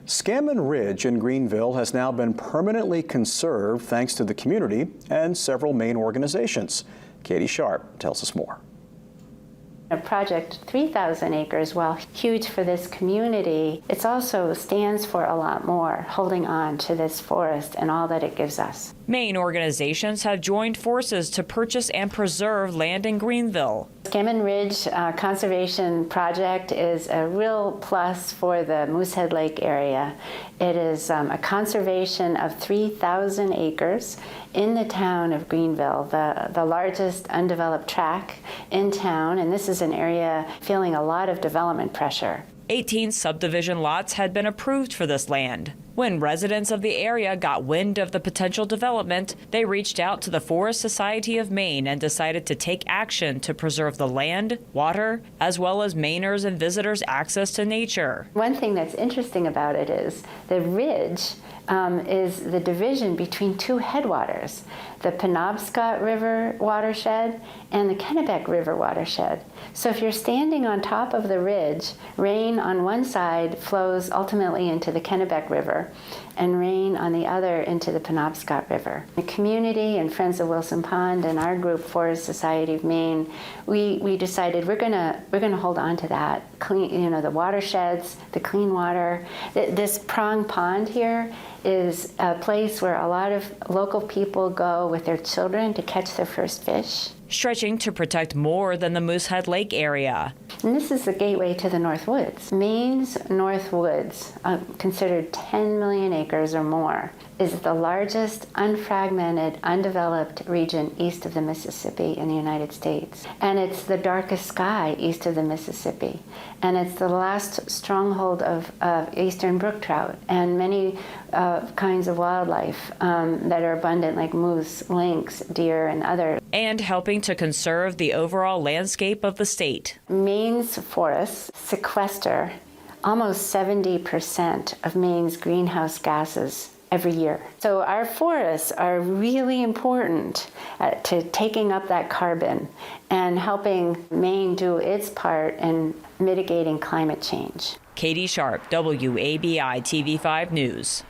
Scammon Ridge in Greenville has now been permanently conserved thanks to the community and several Maine organizations. Katie Sharp tells us more. A project 3,000 acres, while huge for this community, it also stands for a lot more, holding on to this forest and all that it gives us. Maine organizations have joined forces to purchase and preserve land in Greenville. Scammon Ridge Conservation Project is a real plus for the Moosehead Lake area. It is a conservation of 3,000 acres in the town of Greenville, the largest undeveloped tract in town, and this is an area feeling a lot of development pressure. 18 subdivision lots had been approved for this land. When residents of the area got wind of the potential development, they reached out to the Forest Society of Maine and decided to take action to preserve the land, water, as well as Mainers and visitors' access to nature. One thing that's interesting about it is the ridge is the division between two headwaters, the Penobscot River watershed and the Kennebec River watershed. So if you're standing on top of the ridge, rain on one side flows ultimately into the Kennebec River and rain on the other into the Penobscot River. The community and Friends of Wilson Pond and our group, Forest Society of Maine, we decided we're gonna hold on to that. Clean, the watersheds, the clean water. This Prong Pond here is a place where a lot of local people go with their children to catch their first fish. Stretching to protect more than the Moosehead Lake area. And this is the gateway to the North Woods. Maine's North Woods, considered 10 million acres or more, is the largest unfragmented, undeveloped region east of the Mississippi in the United States. And it's the darkest sky east of the Mississippi. And it's the last stronghold of eastern brook trout and many kinds of wildlife that are abundant, like moose, lynx, deer, and others. And helping to conserve the overall landscape of the state. Maine's forests sequester almost 70% of Maine's greenhouse gases every year. So our forests are really important to taking up that carbon and helping Maine do its part in mitigating climate change. Katie Sharp, WABI TV5 News.